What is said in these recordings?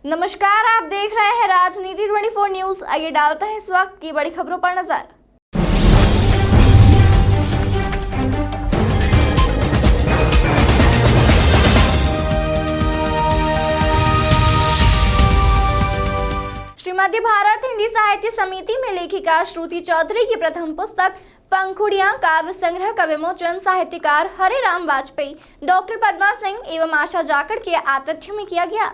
नमस्कार, आप देख रहे हैं राजनीति 24 न्यूज। आइए डालते हैं इस वक्त की बड़ी खबरों पर नजर। श्रीमती भारत हिंदी साहित्य समिति में लेखिका श्रुति चौधरी की प्रथम पुस्तक पंखुड़ियां काव्य संग्रह का विमोचन साहित्यकार हरिराम वाजपेयी, डॉक्टर पद्मा सिंह एवं आशा जाखड़ के आतिथ्य में किया गया।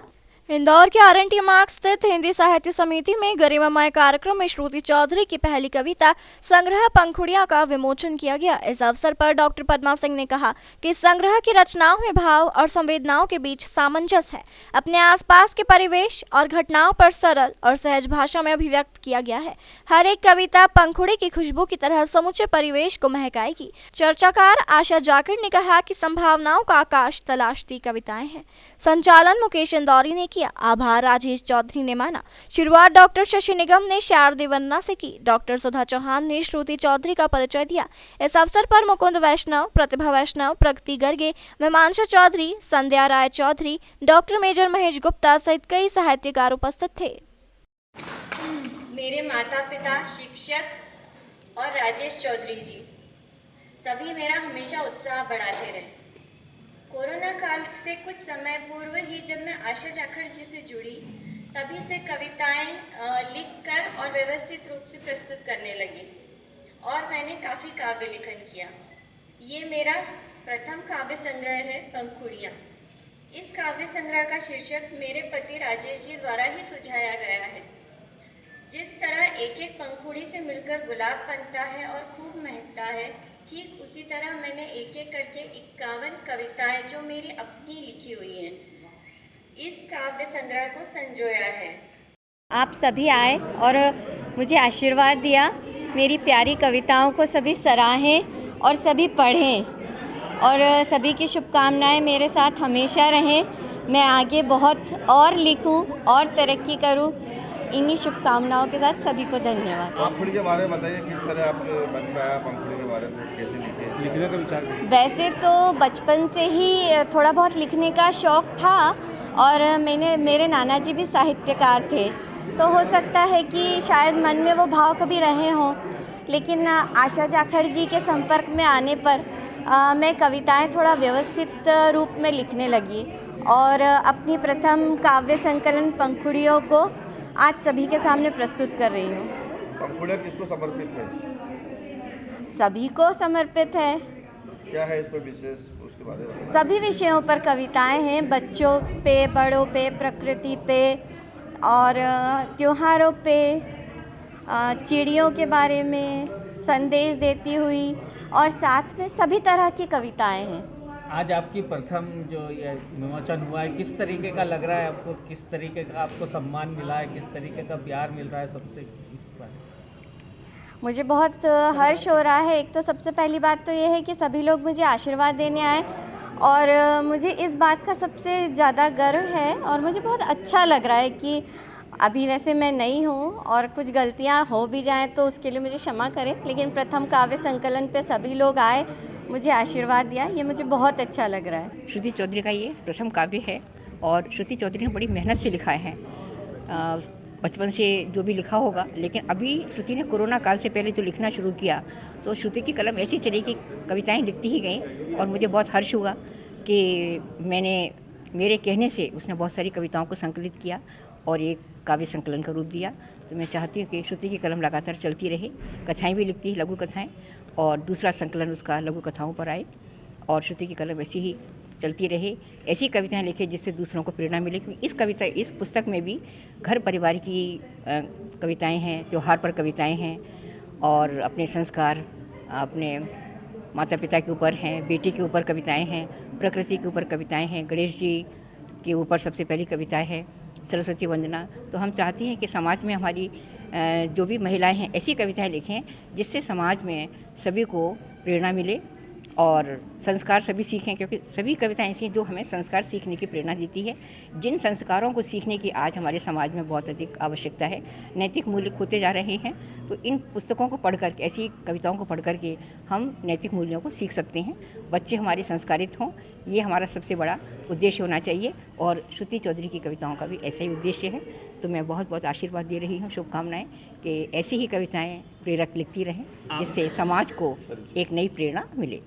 इंदौर के आरएनटी मार्ग स्थित हिंदी साहित्य समिति में गरिमामय कार्यक्रम में श्रुति चौधरी की पहली कविता संग्रह पंखुड़ियां का विमोचन किया गया। इस अवसर पर डॉक्टर पद्मा सिंह ने कहा कि संग्रह की रचनाओं में भाव और संवेदनाओं के बीच सामंजस्य है। अपने आसपास के परिवेश और घटनाओं पर सरल और सहज भाषा में अभिव्यक्त किया गया है। हर एक कविता पंखुड़ी की खुशबू की तरह समूचे परिवेश को महकाएगी। चर्चाकार आशा जाखड़ ने कहा कि संभावनाओं का आकाश तलाशती कविताएं हैं। संचालन मुकेश इंदौरी ने किया। आभार राजेश चौधरी ने माना। शुरुआत डॉक्टर शशि निगम ने शारदीय वंदना से की। डॉक्टर सुधा चौहान ने श्रुति चौधरी का परिचय दिया। इस अवसर पर मुकुंद वैष्णव, प्रतिभा वैष्णव, प्रगति गर्गे, मीमांशु चौधरी, संध्या राय चौधरी, डॉक्टर मेजर महेश गुप्ता सहित कई साहित्यकार उपस्थित थे। मेरे माता पिता, शिक्षक और राजेश चौधरी जी सभी मेरा हमेशा उत्साह बढ़ाते रहे। कोरोना काल से कुछ समय पूर्व ही जब मैं आशा जाखड़ जी से जुड़ी, तभी से कविताएं लिखकर और व्यवस्थित रूप से प्रस्तुत करने लगी और मैंने काफ़ी काव्य लेखन किया। ये मेरा प्रथम काव्य संग्रह है पंखुड़ियां। इस काव्य संग्रह का शीर्षक मेरे पति राजेश जी द्वारा ही सुझाया गया है। जिस तरह एक एक पंखुड़ी से मिलकर गुलाब बनता है और खूब महकता है, ठीक उसी तरह मैंने एक एक करके 51 कविताएं जो मेरी अपनी लिखी हुई हैं, इस काव्य संग्रह को संजोया है। आप सभी आए और मुझे आशीर्वाद दिया। मेरी प्यारी कविताओं को सभी सराहें और सभी पढ़ें और सभी की शुभकामनाएं मेरे साथ हमेशा रहें। मैं आगे बहुत और लिखूं और तरक्की करूं। इन्हीं शुभकामनाओं के साथ सभी को धन्यवाद। पंखुड़ी के बारे में बताइए, किस तरह आप बन पाया पंखुड़ी के बारे में, कैसे लिखने का विचार? वैसे तो बचपन से ही थोड़ा बहुत लिखने का शौक़ था और मेरे नाना जी भी साहित्यकार थे, तो हो सकता है कि शायद मन में वो भाव कभी रहे हों। लेकिन आशा जाखड़ जी के संपर्क में आने पर मैं कविताएं थोड़ा व्यवस्थित रूप में लिखने लगी और अपनी प्रथम काव्य संकलन पंखुड़ियों को आज सभी के सामने प्रस्तुत कर रही हूँ। पंखुड़ियां किसको समर्पित है? सभी को समर्पित है। क्या है इस पर विशेष, उसके बारे में? सभी विषयों पर कविताएं हैं, बच्चों पे, बड़ों पे, प्रकृति पे और त्योहारों पे, चिड़ियों के बारे में संदेश देती हुई और साथ में सभी तरह की कविताएं हैं। आज आपकी प्रथम जो ये विमोचन हुआ है, किस तरीके का लग रहा है आपको? किस तरीके का आपको सम्मान मिला है? किस तरीके का प्यार मिल रहा है सबसे? इस पर मुझे बहुत हर्ष हो रहा है। एक तो सबसे पहली बात तो ये है कि सभी लोग मुझे आशीर्वाद देने आए और मुझे इस बात का सबसे ज़्यादा गर्व है और मुझे बहुत अच्छा लग रहा है कि अभी वैसे मैं नई हूँ और कुछ गलतियाँ हो भी जाएँ तो उसके लिए मुझे क्षमा करें, लेकिन प्रथम काव्य संकलन पे सभी लोग आए, मुझे आशीर्वाद दिया, ये मुझे बहुत अच्छा लग रहा है। श्रुति चौधरी का ये प्रथम काव्य है और श्रुति चौधरी ने बड़ी मेहनत से लिखा है। बचपन से जो भी लिखा होगा, लेकिन अभी श्रुति ने कोरोना काल से पहले जो लिखना शुरू किया तो श्रुति की कलम ऐसी चली कि कविताएं लिखती ही गई और मुझे बहुत हर्ष हुआ कि मेरे कहने से उसने बहुत सारी कविताओं को संकलित किया और एक काव्य संकलन का रूप दिया। तो मैं चाहती हूँ कि श्रुति की कलम लगातार चलती रहे। कथाएँ भी लिखती है, लघु कथाएँ, और दूसरा संकलन उसका लघु कथाओं पर आए और श्रुति की कलम ऐसी ही चलती रहे। ऐसी कविताएं लिखे जिससे दूसरों को प्रेरणा मिले, क्योंकि इस पुस्तक में भी घर परिवार की कविताएं हैं, त्योहार पर कविताएं हैं और अपने संस्कार, अपने माता पिता के ऊपर हैं, बेटी के ऊपर कविताएं हैं, प्रकृति के ऊपर कविताएं हैं, गणेश जी के ऊपर सबसे पहली कविताएं हैं, सरस्वती वंदना। तो हम चाहते हैं कि समाज में हमारी जो भी महिलाएं हैं ऐसी कविताएं लिखें जिससे समाज में सभी को प्रेरणा मिले और संस्कार सभी सीखें, क्योंकि सभी कविताएं ऐसी हैं जो हमें संस्कार सीखने की प्रेरणा देती है। जिन संस्कारों को सीखने की आज हमारे समाज में बहुत अधिक आवश्यकता है, नैतिक मूल्य खोते जा रहे हैं, तो इन पुस्तकों को पढ़ करके, ऐसी कविताओं को पढ़ करके हम नैतिक मूल्यों को सीख सकते हैं। बच्चे हमारे संस्कारित हों, ये हमारा सबसे बड़ा उद्देश्य होना चाहिए और श्रुति चौधरी की कविताओं का भी ऐसा ही उद्देश्य है। तो मैं बहुत बहुत आशीर्वाद दे रही हूँ, शुभकामनाएं कि ऐसी ही कविताएं प्रेरक लिखती रहें, जिससे समाज को एक नई प्रेरणा मिले।